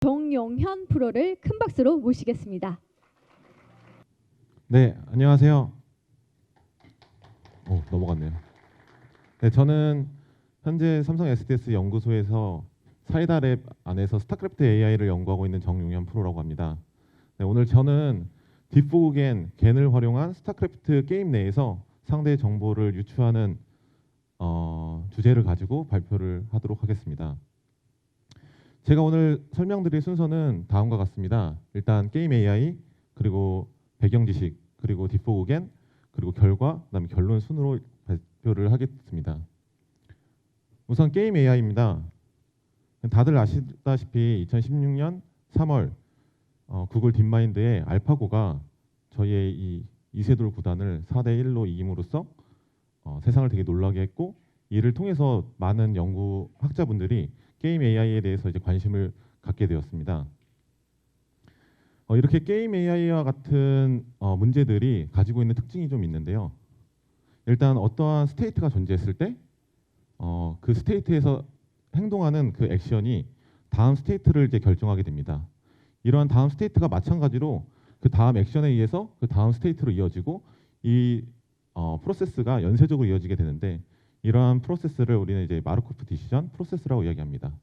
정용현 프로를 큰 박수로 모시겠습니다. 네, 안녕하세요. 넘어갔네요. 네, 저는 현재 삼성 SDS 연구소에서 사이다랩 안에서 스타크래프트 AI를 연구하고 있는 정용현 프로라고 합니다. 네, 오늘 저는 딥포그겐, 겐을 활용한 스타크래프트 게임 내에서 상대의 정보를 유추하는 주제를 가지고 발표를 하도록 하겠습니다. 제가 오늘 설명드릴 순서는 다음과 같습니다. 일단 게임 AI, 그리고 배경 지식, 그리고 딥포그겐, 그리고 결과, 그다음에 결론 순으로 발표를 하겠습니다. 우선 게임 AI입니다. 다들 아시다시피 2016년 3월 구글 딥마인드의 알파고가 저희의 이 이세돌 구단을 4대1로 이김으로써 세상을 되게 놀라게 했고, 이를 통해서 많은 연구 학자분들이 게임 AI에 대해서 이제 관심을 갖게 되었습니다. 이렇게 게임 AI와 같은 문제들이 가지고 있는 특징이 좀 있는데요. 일단 어떠한 스테이트가 존재했을 때 그 스테이트에서 행동하는 그 액션이 다음 스테이트를 이제 결정하게 됩니다. 이러한 다음 스테이트가 마찬가지로 그 다음 액션에 의해서 그 다음 스테이트로 이어지고, 이 프로세스가 연쇄적으로 이어지게 되는데, 이러한 프로세스를 우리는 이제 마르코프 디시전 프로세스라고 이야기합니다.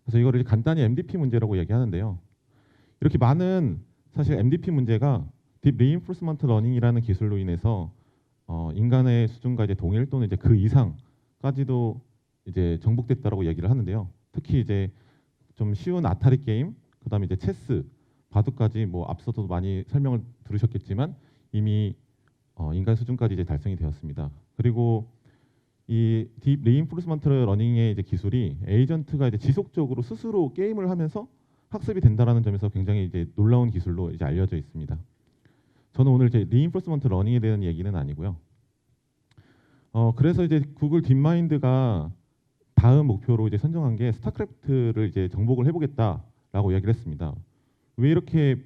그래서 이거를 간단히 MDP 문제라고 이야기하는데요. 이렇게 많은 사실 MDP 문제가 딥 리인포스먼트 러닝이라는 기술로 인해서 인간의 수준과 이제 동일 또는 이제 그 이상까지도 이제 정복됐다라고 얘기를 하는데요. 특히 이제 좀 쉬운 아타리 게임, 그다음에 이제 체스, 바둑까지 뭐 앞서도 많이 설명을 들으셨겠지만 이미 인간 수준까지 이제 달성이 되었습니다. 그리고 이 딥 리인포스먼트 러닝의 이제 기술이 에이전트가 이제 지속적으로 스스로 게임을 하면서 학습이 된다라는 점에서 굉장히 이제 놀라운 기술로 이제 알려져 있습니다. 저는 오늘 이제 리인포스먼트 러닝에 대한 얘기는 아니고요. 그래서 이제 구글 딥마인드가 다음 목표로 이제 선정한 게 스타크래프트를 이제 정복을 해보겠다라고 이야기를 했습니다. 왜 이렇게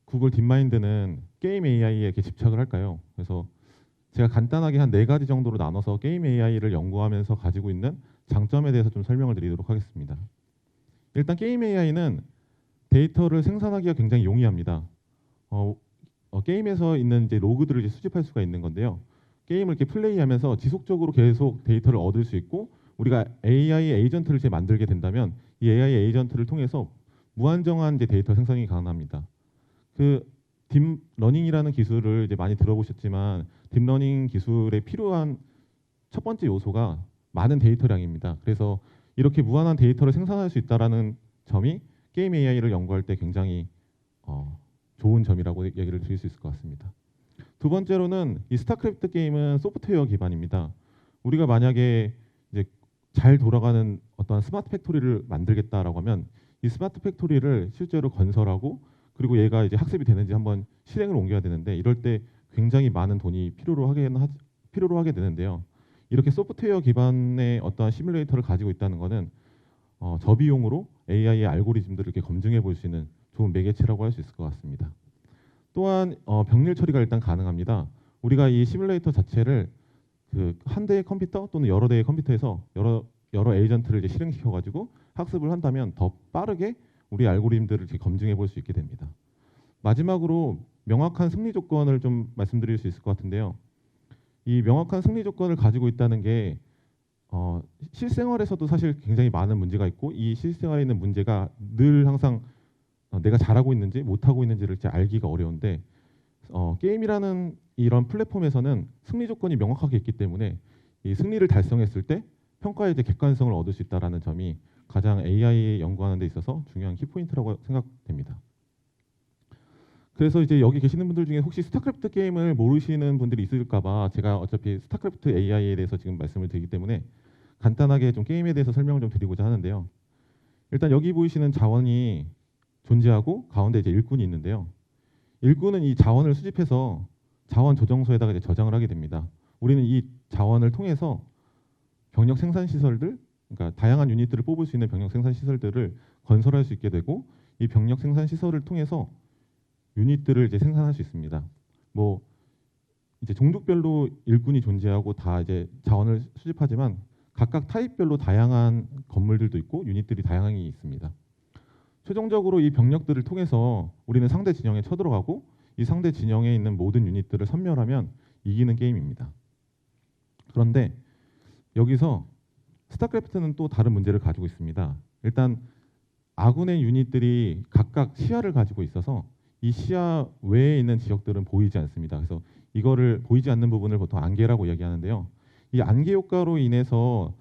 구글 딥마인드는 게임 AI에 이렇게 집착을 할까요? 그래서 제가 간단하게 한 4가지 정도로 나눠서 게임 AI를 연구하면서 가지고 있는 장점에 대해서 좀 설명을 드리도록 하겠습니다. 일단 게임 AI는 데이터를 생산하기가 굉장히 용이합니다. 게임에서 있는 이제 로그들을 이제 수집할 수가 있는 건데요. 게임을 이렇게 플레이하면서 지속적으로 계속 데이터를 얻을 수 있고, 우리가 AI 에이전트를 이제 만들게 된다면 이 AI 에이전트를 통해서 무한정한 이제 데이터 생성이 가능합니다. 그 딥러닝이라는 기술을 이제 많이 들어보셨지만, 딥러닝 기술에 필요한 첫 번째 요소가 많은 데이터량입니다. 그래서 이렇게 무한한 데이터를 생산할 수 있다는 점이 게임 AI를 연구할 때 굉장히 좋은 점이라고 얘기를 드릴 수 있을 것 같습니다. 두 번째로는 이 스타크래프트 게임은 소프트웨어 기반입니다. 우리가 만약에 이제 잘 돌아가는 어떤 스마트 팩토리를 만들겠다라고 하면 이 스마트 팩토리를 실제로 건설하고, 그리고 얘가 이제 학습이 되는지 한번 실행을 옮겨야 되는데, 이럴 때 굉장히 많은 돈이 필요로 하게 되는데요. 이렇게 소프트웨어 기반의 어떠한 시뮬레이터를 가지고 있다는 것은 저비용으로 AI의 알고리즘들을 이렇게 검증해 볼 수 있는 좋은 매개체라고 할 수 있을 것 같습니다. 또한 병렬 처리가 일단 가능합니다. 우리가 이 시뮬레이터 자체를 그 한 대의 컴퓨터 또는 여러 대의 컴퓨터에서 여러 에이전트를 이제 실행시켜 가지고 학습을 한다면 더 빠르게 우리 알고리즘들을 이렇게 검증해 볼 수 있게 됩니다. 마지막으로 명확한 승리 조건을 좀 말씀드릴 수 있을 것 같은데요. 이 명확한 승리 조건을 가지고 있다는 게 실생활에서도 사실 굉장히 많은 문제가 있고, 이 실생활에 있는 문제가 늘 항상 내가 잘하고 있는지 못하고 있는지를 이제 알기가 어려운데, 게임이라는 이런 플랫폼에서는 승리 조건이 명확하게 있기 때문에 이 승리를 달성했을 때 평가에 이제 객관성을 얻을 수 있다는 점이 가장 AI 연구하는 데 있어서 중요한 키포인트라고 생각됩니다. 그래서 이제 여기 계시는 분들 중에 혹시 스타크래프트 게임을 모르시는 분들이 있을까봐 제가 어차피 스타크래프트 AI에 대해서 지금 말씀을 드리기 때문에 간단하게 좀 게임에 대해서 설명을 좀 드리고자 하는데요. 일단 여기 보이시는 자원이 존재하고 가운데 이제 일꾼이 있는데요. 일꾼은 이 자원을 수집해서 자원 조정소에다가 이제 저장을 하게 됩니다. 우리는 이 자원을 통해서 병력 생산 시설들, 그러니까 다양한 유닛들을 뽑을 수 있는 병력 생산 시설들을 건설할 수 있게 되고, 이 병력 생산 시설을 통해서 유닛들을 이제 생산할 수 있습니다. 뭐 이제 종족별로 일꾼이 존재하고 다 이제 자원을 수집하지만 각각 타입별로 다양한 건물들도 있고 유닛들이 다양하게 있습니다. 최종적으로 이 병력들을 통해서 우리는 상대 진영에 쳐들어가고 이 상대 진영에 있는 모든 유닛들을 섬멸하면 이기는 게임입니다. 그런데 여기서 스타크래프트는 또 다른 문제를 가지고 있습니다. 일단 아군의 유닛들이 각각 시야를 가지고 있어서 이 시야 외에 있는 지역들은 보이지 않습니다. 그래서 이거를 보이지 않는 부분을 보통 안개라고 이야기하는데요. 이 안개 효과로 인해서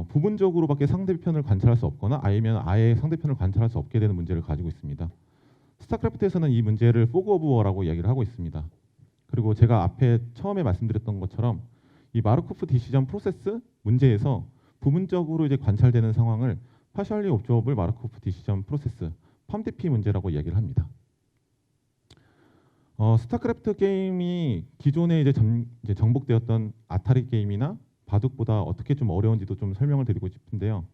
부분적으로밖에 상대편을 관찰할 수 없거나 아니면 아예 상대편을 관찰할 수 없게 되는 문제를 가지고 있습니다. 스타크래프트에서는 이 문제를 포그 오브 워라고 이야기를 하고 있습니다. 그리고 제가 앞에 처음에 말씀드렸던 것처럼 이 마르코프 디시전 프로세스 문제에서 부분적으로 이제 관찰되는 상황을 파셜리 옵저버블 마르코프 디시전 프로세스 팜DP 문제라고 이야기를 합니다. 스타크래프트 게임이 기존에 이제 정복되었던 아타리 게임이나 바둑보다 어떻게 좀 어려운지도 좀 설명을 드리고 싶은데요.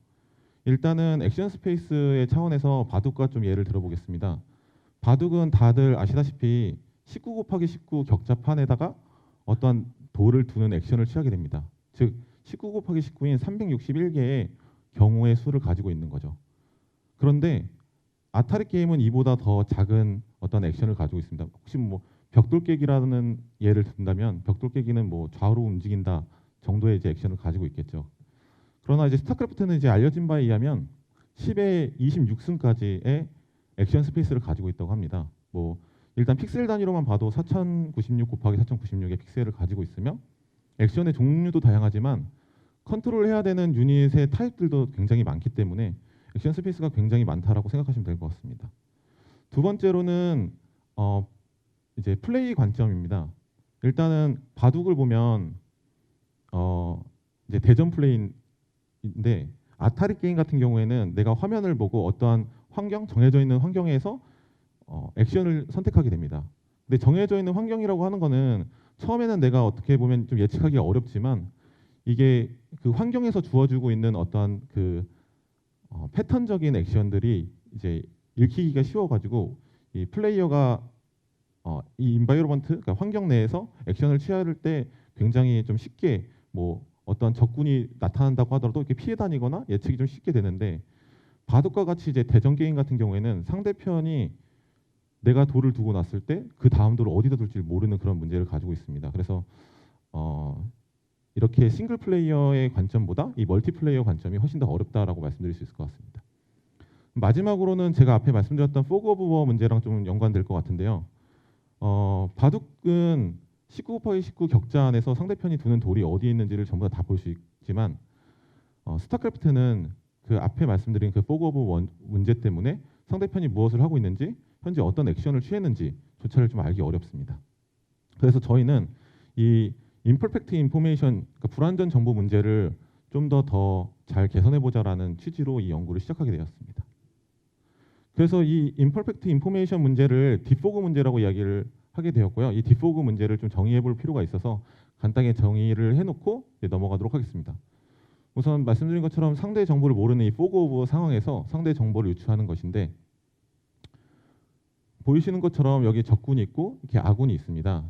일단은 액션 스페이스의 차원에서 바둑과 좀 예를 들어보겠습니다. 바둑은 다들 아시다시피 19 곱하기 19 격자판에다가 어떠한 돌을 두는 액션을 취하게 됩니다. 즉 19 곱하기 19인 361개의 경우의 수를 가지고 있는 거죠. 그런데 아타리 게임은 이보다 더 작은 어떤 액션을 가지고 있습니다. 혹시 뭐 벽돌 깨기라는 예를 든다면 벽돌 깨기는 뭐 좌우로 움직인다 정도의 이제 액션을 가지고 있겠죠. 그러나 이제 스타크래프트는 이제 알려진 바에 의하면 10의 26승까지의 액션 스페이스를 가지고 있다고 합니다. 뭐 일단 픽셀 단위로만 봐도 4096 곱하기 4096의 픽셀을 가지고 있으며 액션의 종류도 다양하지만 컨트롤해야 되는 유닛의 타입들도 굉장히 많기 때문에 액션 스페이스가 굉장히 많다라고 생각하시면 될 것 같습니다. 두 번째로는 이제 플레이 관점입니다. 일단은 바둑을 보면 이제 대전 플레이인데 아타리 게임 같은 경우에는 내가 화면을 보고 어떠한 환경, 정해져 있는 환경에서 액션을 선택하게 됩니다. 근데 정해져 있는 환경이라고 하는 거는 처음에는 내가 어떻게 보면 좀 예측하기가 어렵지만 이게 그 환경에서 주어지고 있는 어떠한 그 패턴적인 액션들이 이제 읽히기가 쉬워가지고 이 플레이어가 이 인바이로먼트, 그러니까 환경 내에서 액션을 취할 때 굉장히 좀 쉽게 뭐 어떤 적군이 나타난다고 하더라도 이렇게 피해 다니거나 예측이 좀 쉽게 되는데 바둑과 같이 이제 대전 게임 같은 경우에는 상대편이 내가 돌을 두고 났을 때 그 다음 돌을 어디다 둘지 모르는 그런 문제를 가지고 있습니다. 그래서 이렇게 싱글 플레이어의 관점보다 이 멀티플레이어 관점이 훨씬 더 어렵다라고 말씀드릴 수 있을 것 같습니다. 마지막으로는 제가 앞에 말씀드렸던 포그 오브 워 문제랑 좀 연관될 것 같은데요. 바둑은 19 곱하기 19 격자 안에서 상대편이 두는 돌이 어디에 있는지를 전부 다 볼 수 있지만 스타크래프트는 그 앞에 말씀드린 그 포그 오브 워 문제 때문에 상대편이 무엇을 하고 있는지 현재 어떤 액션을 취했는지조차를 좀 알기 어렵습니다. 그래서 저희는 이 임퍼펙트 인포메이션, 그러니까 불완전 정보 문제를 좀 더 잘 개선해보자라는 취지로 이 연구를 시작하게 되었습니다. 그래서 이 임퍼펙트 인포메이션 문제를 디포그 문제라고 이야기를 하게 되었고요. 이 디포그 문제를 좀 정의해볼 필요가 있어서 간단하게 정의를 해놓고 넘어가도록 하겠습니다. 우선 말씀드린 것처럼 상대 정보를 모르는 이 포그 오브 상황에서 상대 정보를 유추하는 것인데 보이시는 것처럼 여기 적군이 있고 이렇게 아군이 있습니다.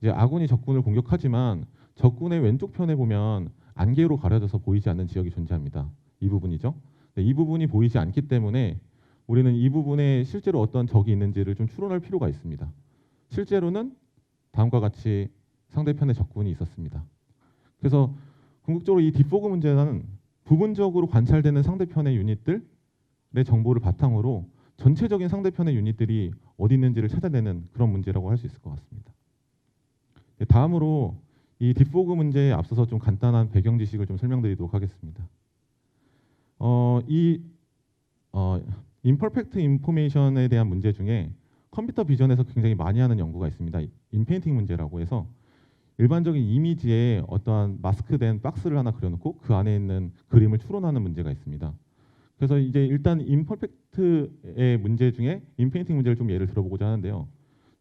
이제 아군이 적군을 공격하지만 적군의 왼쪽 편에 보면 안개로 가려져서 보이지 않는 지역이 존재합니다. 이 부분이죠. 이 부분이 보이지 않기 때문에 우리는 이 부분에 실제로 어떤 적이 있는지를 좀 추론할 필요가 있습니다. 실제로는 다음과 같이 상대편에 적군이 있었습니다. 그래서 궁극적으로 이 디포그 문제는 부분적으로 관찰되는 상대편의 유닛들의 정보를 바탕으로 전체적인 상대편의 유닛들이 어디 있는지를 찾아내는 그런 문제라고 할 수 있을 것 같습니다. 다음으로 이 디포그 문제에 앞서서 좀 간단한 배경 지식을 좀 설명드리도록 하겠습니다. 임퍼펙트 인포메이션에 대한 문제 중에 컴퓨터 비전에서 굉장히 많이 하는 연구가 있습니다. 인페인팅 문제라고 해서 일반적인 이미지에 어떠한 마스크된 박스를 하나 그려놓고 그 안에 있는 그림을 추론하는 문제가 있습니다. 그래서 이제 일단 임퍼펙트의 문제 중에 인페인팅 문제를 좀 예를 들어보고자 하는데요.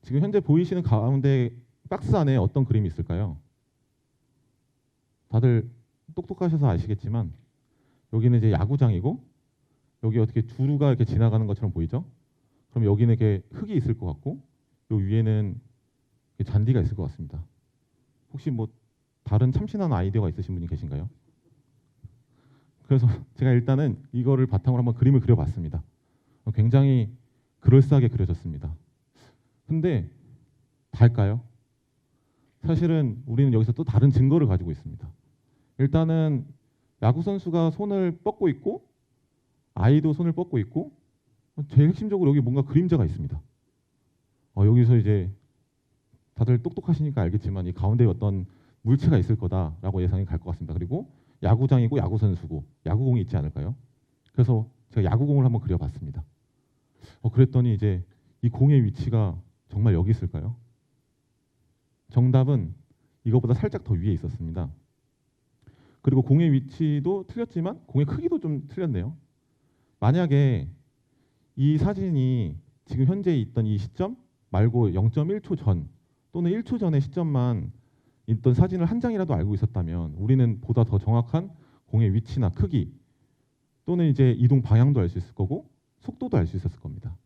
지금 현재 보이시는 가운데 박스 안에 어떤 그림이 있을까요? 다들 똑똑하셔서 아시겠지만 여기는 이제 야구장이고 여기 어떻게 두루가 이렇게 지나가는 것처럼 보이죠? 그럼 여기는 이렇게 흙이 있을 것 같고 요 위에는 잔디가 있을 것 같습니다. 혹시 뭐 다른 참신한 아이디어가 있으신 분이 계신가요? 그래서 제가 일단은 이거를 바탕으로 한번 그림을 그려봤습니다. 굉장히 그럴싸하게 그려졌습니다. 근데 달까요? 사실은 우리는 여기서 또 다른 증거를 가지고 있습니다. 일단은 야구 선수가 손을 뻗고 있고 아이도 손을 뻗고 있고 제일 핵심적으로 여기 뭔가 그림자가 있습니다. 여기서 이제 다들 똑똑하시니까 알겠지만 이 가운데에 어떤 물체가 있을 거다라고 예상이 갈 것 같습니다. 그리고 야구장이고 야구 선수고 야구공이 있지 않을까요? 그래서 제가 야구공을 한번 그려봤습니다. 그랬더니 이제 이 공의 위치가 정말 여기 있을까요? 정답은 이거보다 살짝 더 위에 있었습니다. 그리고 공의 위치도 틀렸지만 공의 크기도 좀 틀렸네요. 만약에 이 사진이 지금 현재 있던 이 시점 말고 0.1초 전 또는 1초 전의 시점만 있던 사진을 한 장이라도 알고 있었다면 우리는 보다 더 정확한 공의 위치나 크기 또는 이제 이동 방향도 알 수 있을 거고 속도도 알 수 있었을 겁니다.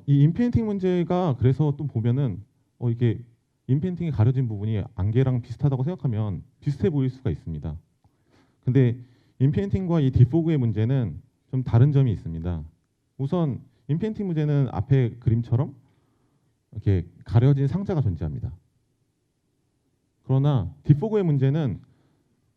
이 인페인팅 문제가 그래서 또 보면은 이게 인페인팅이 가려진 부분이 안개랑 비슷하다고 생각하면 비슷해 보일 수가 있습니다. 근데 인페인팅과 이 디포그의 문제는 좀 다른 점이 있습니다. 우선 인페인팅 문제는 앞에 그림처럼 이렇게 가려진 상자가 존재합니다. 그러나 디포그의 문제는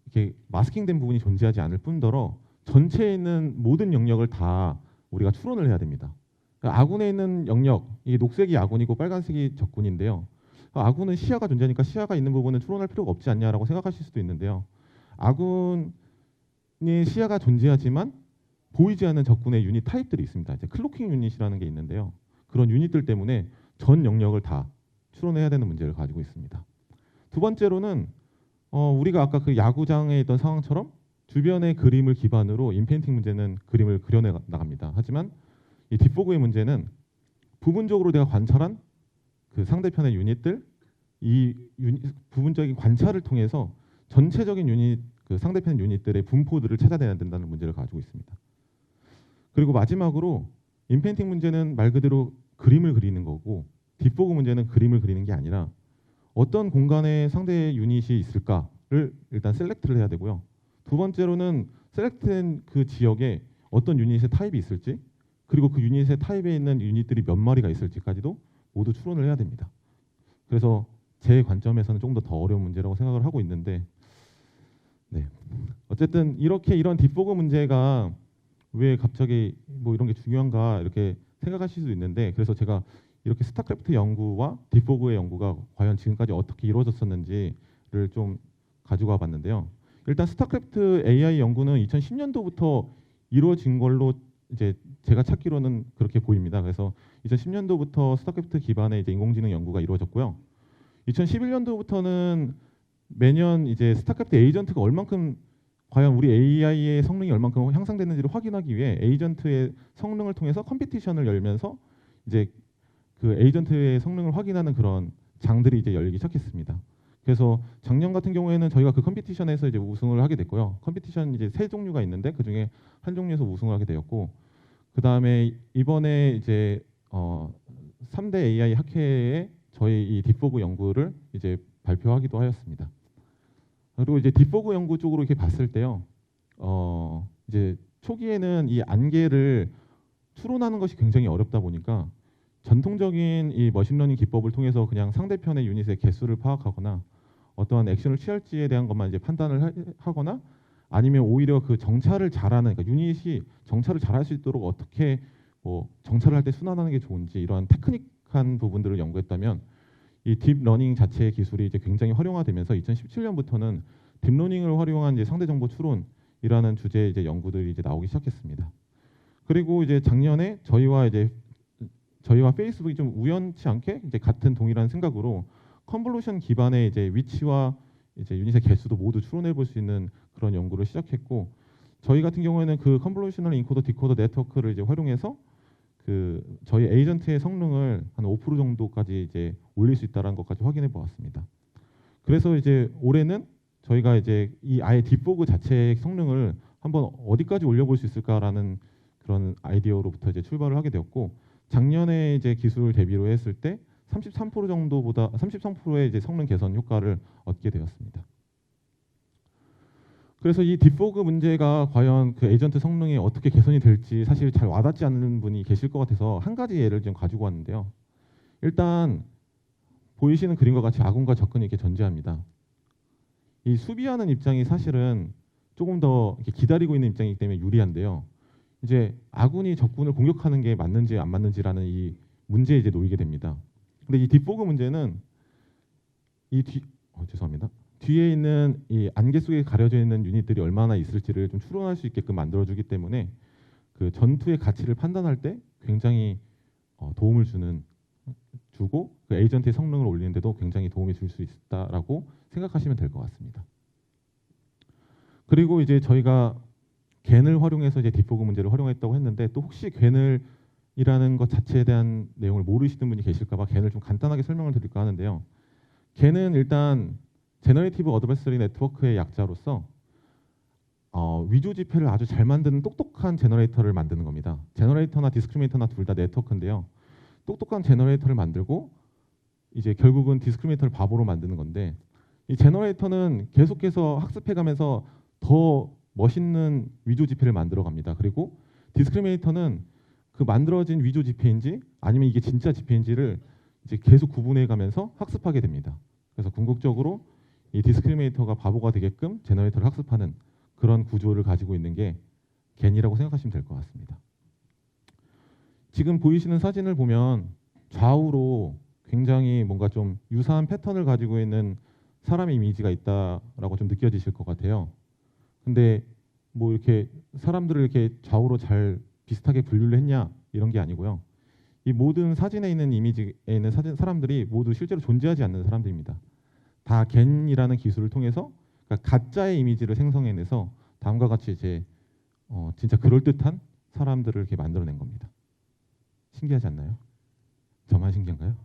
이렇게 마스킹된 부분이 존재하지 않을 뿐더러 전체에 있는 모든 영역을 다 우리가 추론을 해야 됩니다. 아군에 있는 영역, 이 녹색이 아군이고 빨간색이 적군인데요. 아군은 시야가 존재하니까 시야가 있는 부분은 추론할 필요가 없지 않냐라고 생각하실 수도 있는데요. 아군의 시야가 존재하지만 보이지 않는 적군의 유닛 타입들이 있습니다. 이제 클로킹 유닛이라는 게 있는데요. 그런 유닛들 때문에 전 영역을 다 추론해야 되는 문제를 가지고 있습니다. 두 번째로는 우리가 아까 그 야구장에 있던 상황처럼 주변의 그림을 기반으로 인페인팅 문제는 그림을 그려내 나갑니다. 하지만 이 딥포그의 문제는 부분적으로 내가 관찰한 그 상대편의 유닛들, 이 부분적인 관찰을 통해서 전체적인 유닛, 그 상대편 유닛들의 분포들을 찾아내야 된다는 문제를 가지고 있습니다. 그리고 마지막으로 인페인팅 문제는 말 그대로 그림을 그리는 거고 딥포그 문제는 그림을 그리는 게 아니라 어떤 공간에 상대의 유닛이 있을까를 일단 셀렉트를 해야 되고요. 두 번째로는 셀렉트된 그 지역에 어떤 유닛의 타입이 있을지 그리고 그 유닛의 타입에 있는 유닛들이 몇 마리가 있을지까지도 모두 추론을 해야 됩니다. 그래서 제 관점에서는 조금 더 어려운 문제라고 생각을 하고 있는데 네. 어쨌든 이런 딥포그 문제가 왜 갑자기 뭐 이런 게 중요한가 이렇게 생각하실 수도 있는데 그래서 제가 이렇게 스타크래프트 연구와 딥포그의 연구가 과연 지금까지 어떻게 이루어졌었는지를 좀 가지고 와봤는데요. 일단 스타크래프트 AI 연구는 2010년도부터 이루어진 걸로 이제 제가 찾기로는 그렇게 보입니다. 그래서 2010년도부터 스타크래프트 기반의 이제 인공지능 연구가 이루어졌고요. 2011년도부터는 매년 이제 스타크래프트 에이전트가 얼만큼 과연 우리 AI의 성능이 얼만큼 향상되는지를 확인하기 위해 에이전트의 성능을 통해서 컴피티션을 열면서 이제 그 에이전트의 성능을 확인하는 그런 장들이 이제 열리기 시작했습니다. 그래서 작년 같은 경우에는 저희가 그 컴피티션에서 이제 우승을 하게 됐고요. 컴피티션 이제 세 종류가 있는데 그 중에 한 종류에서 우승을 하게 되었고, 그 다음에 이번에 이제 3대 AI 학회에 저희 이 딥포그 연구를 이제 발표하기도 하였습니다. 그리고 이제 딥포그 연구 쪽으로 이렇게 봤을 때요, 이제 초기에는 이 안개를 추론하는 것이 굉장히 어렵다 보니까 전통적인 이 머신러닝 기법을 통해서 그냥 상대편의 유닛의 개수를 파악하거나 어떠한 액션을 취할지에 대한 것만 이제 판단을 하거나 아니면 오히려 그 정찰을 잘하는, 그러니까 유닛이 정찰을 잘할 수 있도록 어떻게 뭐 정찰을 할 때 순환하는 게 좋은지 이러한 테크닉한 부분들을 연구했다면 이 딥러닝 자체의 기술이 이제 굉장히 활용화되면서 2017년부터는 딥러닝을 활용한 이제 상대 정보 추론이라는 주제의 이제 연구들이 이제 나오기 시작했습니다. 그리고 이제 작년에 저희와 페이스북이 좀 우연치 않게 이제 같은 동일한 생각으로 컨볼루션 기반의 이제 위치와 이제 유닛의 개수도 모두 추론해 볼 수 있는 그런 연구를 시작했고, 저희 같은 경우에는 그 컨볼루셔널 인코더 디코더 네트워크를 이제 활용해서 그 저희 에이전트의 성능을 한 5% 정도까지 이제 올릴 수 있다는 것까지 확인해 보았습니다. 그래서 이제 올해는 저희가 이제 이 아예 딥포그 자체의 성능을 한번 어디까지 올려볼 수 있을까라는 그런 아이디어로부터 이제 출발을 하게 되었고, 작년에 이제 기술 대비로 했을 때 33% 정도보다 33%의 이제 성능 개선 효과를 얻게 되었습니다. 그래서 이 딥포그 문제가 과연 그 에이전트 성능에 어떻게 개선이 될지 사실 잘 와닿지 않는 분이 계실 것 같아서 한 가지 예를 좀 가지고 왔는데요. 일단 보이시는 그림과 같이 아군과 적군이 이렇게 존재합니다. 이 수비하는 입장이 사실은 조금 더 이렇게 기다리고 있는 입장이기 때문에 유리한데요. 이제 아군이 적군을 공격하는 게 맞는지 안 맞는지라는 이 문제에 이제 놓이게 됩니다. 근데 이 딥포그 문제는 죄송합니다. 뒤에 있는 이 안개 속에 가려져 있는 유닛들이 얼마나 있을지를 좀 추론할 수 있게끔 만들어주기 때문에 그 전투의 가치를 판단할 때 굉장히 도움을 주고 그 에이전트의 성능을 올리는데도 굉장히 도움이 줄 수 있다라고 생각하시면 될 것 같습니다. 그리고 이제 저희가 겐을 활용해서 이제 딥포그 문제를 활용했다고 했는데 또 혹시 겐을이라는 것 자체에 대한 내용을 모르시는 분이 계실까봐 겐을 좀 간단하게 설명을 드릴까 하는데요. 겐은 일단 제너레이티브 어드버서리 네트워크의 약자로서 위조 지폐를 아주 잘 만드는 똑똑한 제너레이터를 만드는 겁니다. 제너레이터나 디스크리미네이터나 둘 다 네트워크인데요. 똑똑한 제너레이터를 만들고 이제 결국은 디스크리미네이터를 바보로 만드는 건데 이 제너레이터는 계속해서 학습해가면서 더 멋있는 위조 지폐를 만들어 갑니다. 그리고 디스크리미네이터는 그 만들어진 위조 지폐인지 아니면 이게 진짜 지폐인지를 이제 계속 구분해 가면서 학습하게 됩니다. 그래서 궁극적으로 이 디스크리미네이터가 바보가 되게끔 제너레이터를 학습하는 그런 구조를 가지고 있는 게 겐이라고 생각하시면 될 것 같습니다. 지금 보이시는 사진을 보면 좌우로 굉장히 뭔가 좀 유사한 패턴을 가지고 있는 사람의 이미지가 있다라고 좀 느껴지실 것 같아요. 근데 뭐 이렇게 사람들을 이렇게 좌우로 잘 비슷하게 분류를 했냐 이런 게 아니고요. 이 모든 사진에 있는 이미지에 있는 사람들이 모두 실제로 존재하지 않는 사람들입니다. 다 겐이라는 기술을 통해서 그러니까 가짜의 이미지를 생성해내서 다음과 같이 이제 진짜 그럴듯한 사람들을 이렇게 만들어낸 겁니다. 신기하지 않나요? 저만 신기한가요?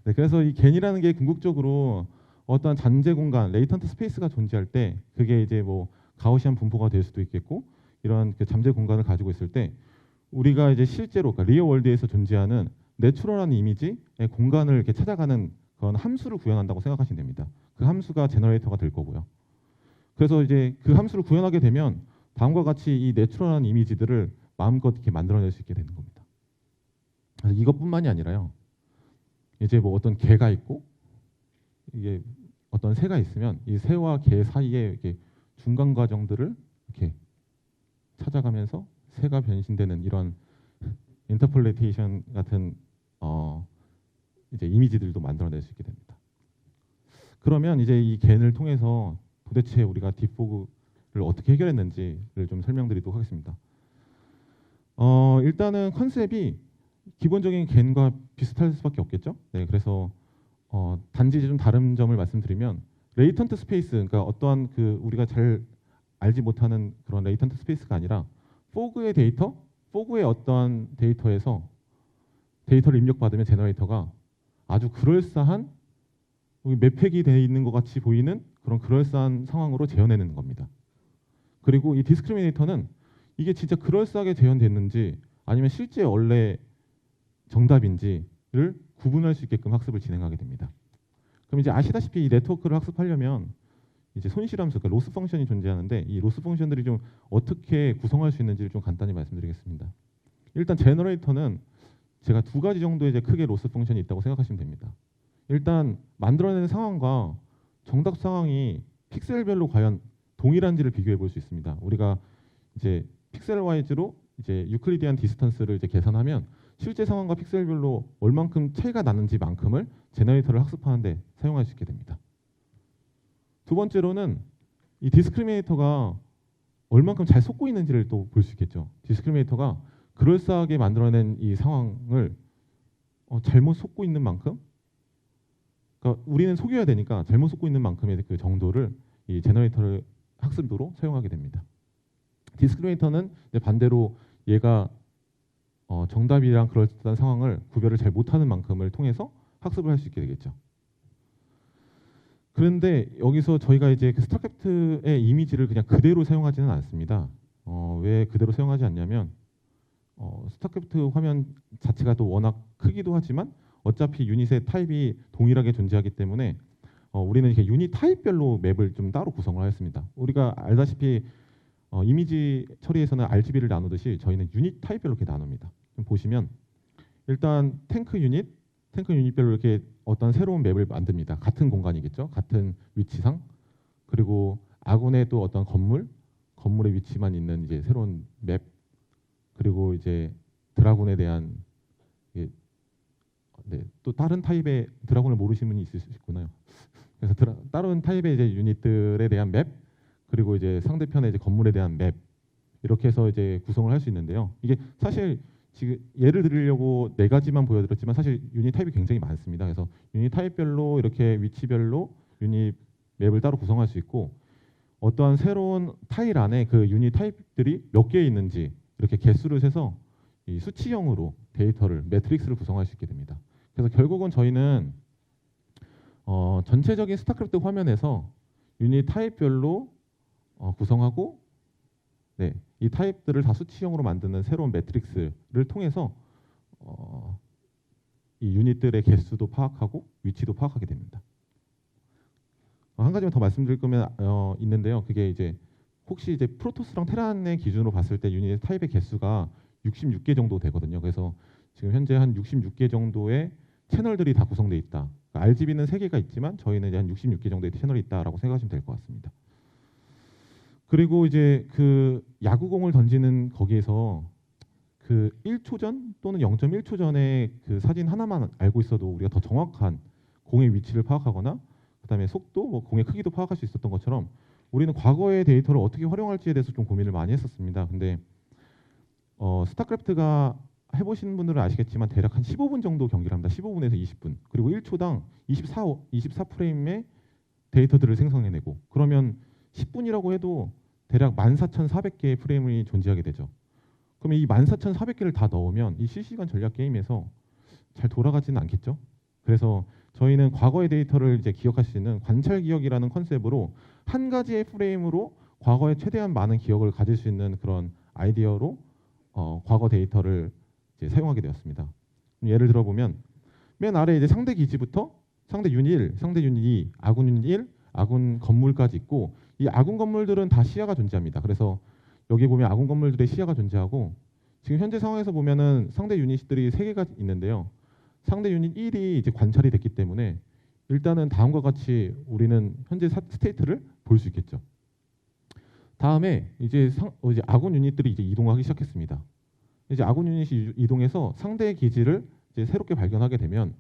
네, 그래서 이 겐이라는 게 궁극적으로 어떠한 잠재 공간, 레이턴트 스페이스가 존재할 때 그게 이제 뭐 가우시안 분포가 될 수도 있겠고 이런 그 잠재 공간을 가지고 있을 때 우리가 이제 실제로 그러니까 리얼 월드에서 존재하는 내추럴한 이미지의 공간을 이렇게 찾아가는 그런 함수를 구현한다고 생각하시면 됩니다. 그 함수가 제너레이터가 될 거고요. 그래서 이제 그 함수를 구현하게 되면 다음과 같이 이 내추럴한 이미지들을 마음껏 이렇게 만들어낼 수 있게 되는 겁니다. 그래서 이것뿐만이 아니라요. 이제 뭐 어떤 개가 있고 이게 어떤 새가 있으면 이 새와 개 사이에 이렇게 중간 과정들을 이렇게 찾아가면서 새가 변신되는 이런 인터폴레이션 같은 이제 이미지들도 만들어낼 수 있게 됩니다. 그러면 이제 이 겐을 통해서 도대체 우리가 딥포그를 어떻게 해결했는지를 좀 설명드리도록 하겠습니다. 일단은 컨셉이 기본적인 겐과 비슷할 수밖에 없겠죠. 네, 그래서 단지 좀 다른 점을 말씀드리면 레이턴트 스페이스, 그러니까 어떠한 그 우리가 잘 알지 못하는 그런 레이턴트 스페이스가 아니라 포그의 데이터, 포그의 어떠한 데이터에서 데이터를 입력받으면 제너레이터가 아주 그럴싸한 맵팩이 되어 있는 것 같이 보이는 그런 그럴싸한 상황으로 재현해내는 겁니다. 그리고 이 디스크리미네이터는 이게 진짜 그럴싸하게 재현됐는지 아니면 실제 원래 정답인지를 구분할 수 있게끔 학습을 진행하게 됩니다. 그럼 이제 아시다시피 이 네트워크를 학습하려면 이제 손실함수, 그러니까 로스 펑션이 존재하는데 이 로스 펑션들이 좀 어떻게 구성할 수 있는지를 좀 간단히 말씀드리겠습니다. 일단 제너레이터는 제가 두 가지 정도의 이제 크게 로스 펑션이 있다고 생각하시면 됩니다. 일단 만들어내는 상황과 정답 상황이 픽셀별로 과연 동일한지를 비교해 볼 수 있습니다. 우리가 이제 픽셀 와이즈로 이제 유클리디안 디스턴스를 이제 계산하면 실제 상황과 픽셀별로 얼만큼 차이가 나는지만큼을 제너레이터를 학습하는데 사용할 수 있게 됩니다. 두 번째로는 이 디스크리미네이터가 얼만큼 잘 속고 있는지를 또 볼 수 있겠죠. 디스크리미네이터가 그럴싸하게 만들어낸 이 상황을 잘못 속고 있는 만큼, 그러니까 우리는 속여야 되니까 잘못 속고 있는 만큼의 그 정도를 이 제너레이터를 학습으로 사용하게 됩니다. 디스크리미네이터는 이제 반대로 얘가 정답이랑 그럴듯한 상황을 구별을 잘 못하는 만큼을 통해서 학습을 할 수 있게 되겠죠. 그런데 여기서 저희가 이제 그 스타크래프트의 이미지를 그냥 그대로 사용하지는 않습니다. 왜 그대로 사용하지 않냐면 스타크래프트 화면 자체가 또 워낙 크기도 하지만 어차피 유닛의 타입이 동일하게 존재하기 때문에 우리는 이렇게 유닛 타입별로 맵을 좀 따로 구성을 하였습니다. 우리가 알다시피 이미지 처리에서는 RGB를 나누듯이 저희는 유닛 타입별로 이렇게 나눕니다. 좀 보시면 일단 탱크 유닛별로 이렇게 어떤 새로운 맵을 만듭니다. 같은 공간이겠죠. 같은 위치상. 그리고 아군의 또 어떤 건물의 위치만 있는 이제 새로운 맵. 그리고 이제 드라군에 대한 또 다른 타입의 드라군을 모르시는 분이 있을 수 있구나요. 그래서 다른 타입의 이제 유닛들에 대한 맵, 그리고 이제 상대편의 이제 건물에 대한 맵, 이렇게 해서 이제 구성을 할 수 있는데요. 이게 사실 지금 예를 들으려고 4가지만 보여드렸지만 사실 유닛 타입이 굉장히 많습니다. 그래서 유닛 타입별로 이렇게 위치별로 유닛 맵을 따로 구성할 수 있고, 어떠한 새로운 타일 안에 그 유닛 타입들이 몇 개 있는지 이렇게 개수를 세서 이 수치형으로 데이터를 매트릭스를 구성할 수 있게 됩니다. 그래서 결국은 저희는 전체적인 스타크래프트 화면에서 유닛 타입별로 구성하고, 이 타입들을 다 수치형으로 만드는 새로운 매트릭스를 통해서 이 유닛들의 개수도 파악하고 위치도 파악하게 됩니다. 한 가지만 더 말씀드릴 거면 있는데요. 그게 이제 혹시 이제 프로토스랑 테란의 기준으로 봤을 때 유닛 타입의 개수가 66개 정도 되거든요. 그래서 지금 현재 한 66개 정도의 채널들이 다 구성되어 있다. 그러니까 RGB는 3개가 있지만 저희는 이제 한 66개 정도의 채널이 있다라고 생각하시면 될 것 같습니다. 그리고 이제 그 야구공을 던지는 거기에서 그 1초 전 또는 0.1초 전에 그 사진 하나만 알고 있어도 우리가 더 정확한 공의 위치를 파악하거나 그다음에 속도, 공의 크기도 파악할 수 있었던 것처럼 우리는 과거의 데이터를 어떻게 활용할지에 대해서 좀 고민을 많이 했었습니다. 근데 스타크래프트가 해보신 분들은 아시겠지만 대략 한 15분 정도 경기를 합니다. 15분에서 20분. 그리고 1초당 24프레임의 데이터들을 생성해내고, 그러면 10분이라고 해도 대략 14,400개의 프레임이 존재하게 되죠. 그러면 이 14,400개를 다 넣으면 이 실시간 전략 게임에서 잘 돌아가지는 않겠죠. 그래서 저희는 과거의 데이터를 이제 기억할 수 있는 관찰 기억이라는 컨셉으로 한 가지의 프레임으로 과거에 최대한 많은 기억을 가질 수 있는 그런 아이디어로 과거 데이터를 이제 사용하게 되었습니다. 예를 들어 보면 맨 아래 이제 상대 기지부터 상대 유닛 1, 상대 유닛 2, 아군 유닛 1, 아군 건물까지 있고, 이 아군 건물들은 다 시야가 존재합니다. 그래서 여기 보면 아군 건물들의 시야가 존재하고, 지금 현재 상황에서 보면은 상대 유닛들이 3개가 있는데요. 상대 유닛 1이 이제 관찰이 됐기 때문에 일단은 다음과 같이 우리는 현재 스테이트를 볼 수 있겠죠. 다음에 이제 아군 유닛들이 이제 이동하기 시작했습니다. 이제 아군 유닛이 이동해서 상대의 기지를 이제 새롭게 발견하게 되면,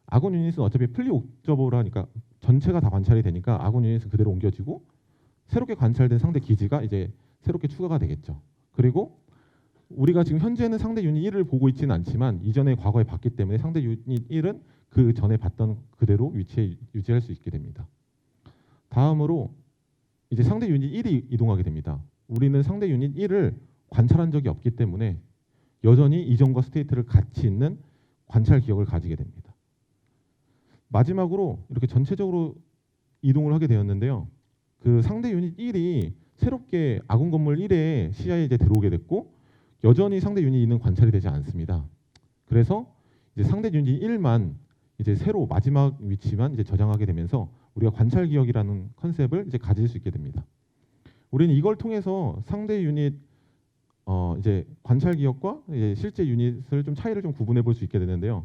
아군 유닛은 어차피 플리 옵저버를 하니까 전체가 다 관찰이 되니까 아군 유닛은 그대로 옮겨지고 새롭게 관찰된 상대 기지가 이제 새롭게 추가가 되겠죠. 그리고 우리가 지금 현재는 상대 유닛 1을 보고 있지는 않지만 이전에 과거에 봤기 때문에 상대 유닛 1은 그 전에 봤던 그대로 위치에 유지할 수 있게 됩니다. 다음으로 이제 상대 유닛 1이 이동하게 됩니다. 우리는 상대 유닛 1을 관찰한 적이 없기 때문에 여전히 이전과 스테이트를 같이 있는 관찰 기억을 가지게 됩니다. 마지막으로 이렇게 전체적으로 이동을 하게 되었는데요. 그 상대 유닛 1이 새롭게 아군 건물 1에 시야에 이제 들어오게 됐고, 여전히 상대 유닛 2는 관찰이 되지 않습니다. 그래서 이제 상대 유닛 1만 이제 새로 마지막 위치만 이제 저장하게 되면서 우리가 관찰 기억이라는 컨셉을 이제 가질 수 있게 됩니다. 우리는 이걸 통해서 상대 유닛 이제 관찰 기억과 이제 실제 유닛을 좀 차이를 좀 구분해 볼 수 있게 되는데요.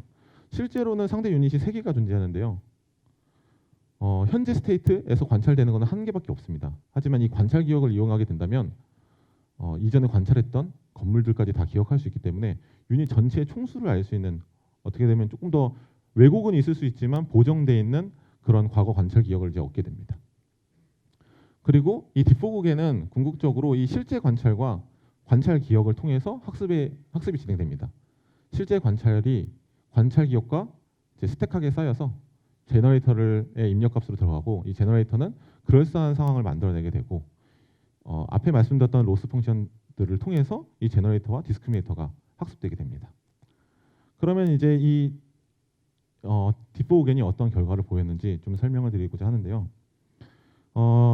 실제로는 상대 유닛이 3개가 존재하는데요. 현재 스테이트에서 관찰되는 것은 1개밖에 없습니다. 하지만 이 관찰 기억을 이용하게 된다면 이전에 관찰했던 건물들까지 다 기억할 수 있기 때문에 유닛 전체의 총수를 알 수 있는, 어떻게 되면 조금 더 왜곡은 있을 수 있지만 보정되어 있는 그런 과거 관찰 기억을 이제 얻게 됩니다. 그리고 이 딥포국에는 궁극적으로 이 실제 관찰과 관찰 기억을 통해서 학습이 진행됩니다. 실제 관찰 기억과 이제 스택하게 쌓여서 제너레이터의 입력값으로 들어가고, 이 제너레이터는 그럴싸한 상황을 만들어내게 되고, 앞에 말씀드렸던 로스 펑션들을 통해서 이 제너레이터와 디스크리미네이터가 학습되게 됩니다. 그러면 이제 이 딥보우겐이 어떤 결과를 보였는지 좀 설명을 드리고자 하는데요.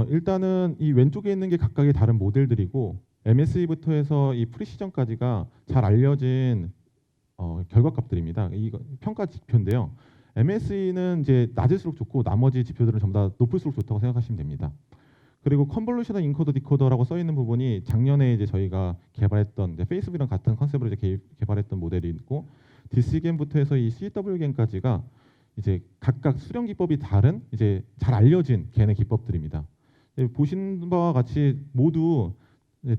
일단은 이 왼쪽에 있는 게 각각의 다른 모델들이고, MSE부터 해서 이 프리시전까지가 잘 알려진 결과값들입니다. 이 평가 지표인데요. MSE는 이제 낮을수록 좋고 나머지 지표들은 전부 다 높을수록 좋다고 생각하시면 됩니다. 그리고 컨볼루셔널 인코더 디코더라고 써 있는 부분이 작년에 이제 저희가 개발했던 이제 페이스북이랑 같은 컨셉으로 이제 개발했던 모델이 있고 DC겐부터 해서 이 CW겐까지가 이제 각각 수령 기법이 다른 이제 잘 알려진 겐의 기법들입니다. 보신 바와 같이 모두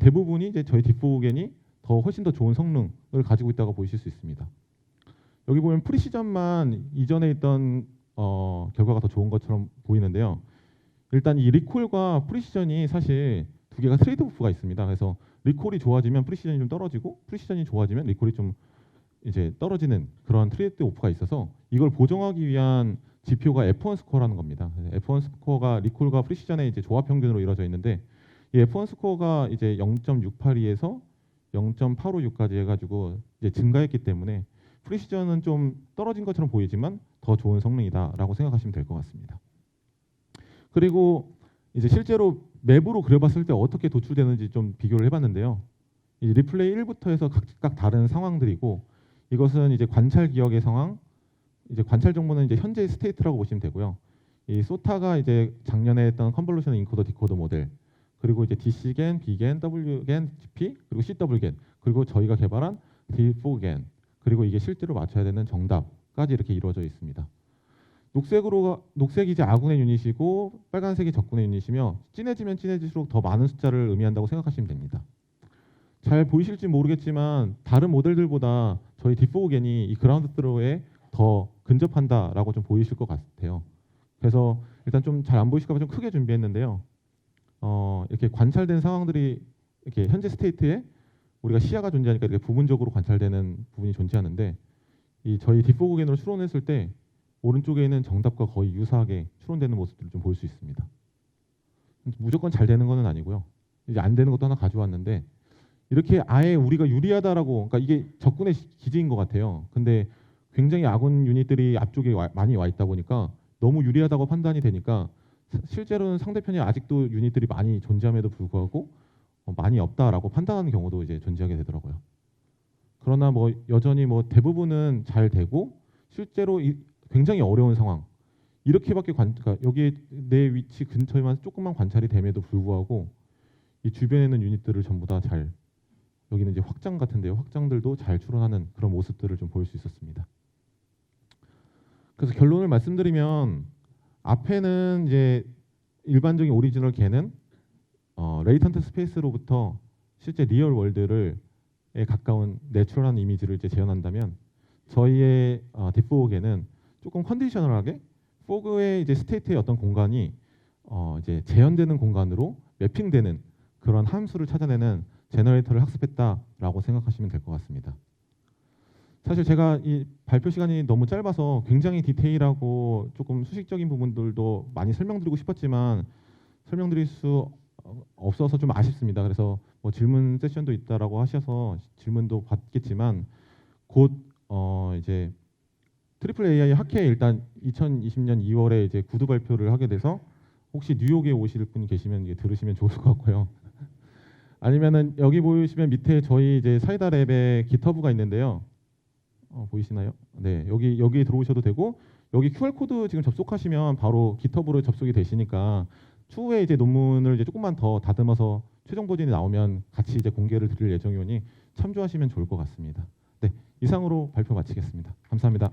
대부분이 이제 저희 딥4겐이 더 훨씬 더 좋은 성능을 가지고 있다고 보실 수 있습니다. 여기 보면 프리시전만 이전에 있던 결과가 더 좋은 것처럼 보이는데요. 일단 이 리콜과 프리시전이 사실 두 개가 트레이드 오프가 있습니다. 그래서 리콜이 좋아지면 프리시전이 좀 떨어지고 프리시전이 좋아지면 리콜이 좀 이제 떨어지는 그런 트레이드 오프가 있어서 이걸 보정하기 위한 지표가 F1 스코어라는 겁니다. F1 스코어가 리콜과 프리시전의 이제 조합 평균으로 이루어져 있는데 이 F1 스코어가 이제 0.682에서 0.856까지 해가지고 이제 증가했기 때문에 프리시전은 좀 떨어진 것처럼 보이지만 더 좋은 성능이다라고 생각하시면 될 것 같습니다. 그리고 이제 실제로 맵으로 그려봤을 때 어떻게 도출되는지 좀 비교를 해봤는데요. 이 리플레이 1부터 해서 각각 다른 상황들이고 이것은 이제 관찰 기억의 상황, 이제 관찰 정보는 이제 현재 스테이트라고 보시면 되고요. 이 소타가 이제 작년에 했던 컨볼루션 인코더 디코더 모델, 그리고 이제 DC겐, B겐, W겐, GP, 그리고 CW겐, 그리고 저희가 개발한 D4겐, 그리고 이게 실제로 맞춰야 되는 정답까지 이렇게 이루어져 있습니다. 녹색이 이제 아군의 유닛이고 빨간색이 적군의 유닛이며 진해지면 진해질수록 더 많은 숫자를 의미한다고 생각하시면 됩니다. 잘 보이실지 모르겠지만 다른 모델들보다 저희 딥4겐이 이 그라운드 스로에 더 근접한다라고 좀 보이실 것 같아요. 그래서 일단 좀 잘 안 보이실까 봐 좀 크게 준비했는데요. 이렇게 관찰된 상황들이 이렇게 현재 스테이트에 우리가 시야가 존재하니까 이렇게 부분적으로 관찰되는 부분이 존재하는데 이 저희 딥4겐으로 추론했을 때 오른쪽에 있는 정답과 거의 유사하게 추론되는 모습들을 좀 볼 수 있습니다. 무조건 잘 되는 건 아니고요. 이제 안 되는 것도 하나 가져왔는데 이렇게 아예 우리가 유리하다라고, 그러니까 이게 적군의 기지인 것 같아요. 근데 굉장히 아군 유닛들이 앞쪽에 많이 와 있다 보니까 너무 유리하다고 판단이 되니까 실제로는 상대편이 아직도 유닛들이 많이 존재함에도 불구하고 많이 없다라고 판단하는 경우도 이제 존재하게 되더라고요. 그러나 뭐 여전히 뭐 대부분은 잘 되고 실제로 굉장히 어려운 상황 이렇게밖에 그러니까 여기 내 위치 근처에만 조금만 관찰이 됨에도 불구하고 이 주변에 있는 유닛들을 전부 다 잘, 여기는 이제 확장 같은데요. 확장들도 잘 추론하는 그런 모습들을 좀 볼 수 있었습니다. 그래서 결론을 말씀드리면 앞에는 이제 일반적인 오리지널 겐은 레이턴트 스페이스로부터 실제 리얼 월드를 에 가까운 내추럴한 이미지를 이제 재현한다면 저희의 딥4겐은 조금 컨디셔널하게 포그의 이제 스테이트의 어떤 공간이 이제 재현되는 공간으로 매핑되는 그런 함수를 찾아내는 제너레이터를 학습했다라고 생각하시면 될 것 같습니다. 사실 제가 이 발표 시간이 너무 짧아서 굉장히 디테일하고 조금 수식적인 부분들도 많이 설명드리고 싶었지만 설명드릴 수 없어서 좀 아쉽습니다. 그래서 뭐 질문 세션도 있다라고 하셔서 질문도 받겠지만 곧 이제 트리플 AI 학회에 일단 2020년 2월에 이제 구두 발표를 하게 돼서 혹시 뉴욕에 오실 분이 계시면 이제 들으시면 좋을 것 같고요. 아니면은 여기 보시면 밑에 저희 이제 사이다 랩에 깃허브가 있는데요. 보이시나요? 네, 여기 들어오셔도 되고 여기 QR 코드 지금 접속하시면 바로 깃허브로 접속이 되시니까 추후에 이제 논문을 이제 조금만 더 다듬어서 최종 버전이 나오면 같이 이제 공개를 드릴 예정이오니 참조하시면 좋을 것 같습니다. 네, 이상으로 발표 마치겠습니다. 감사합니다.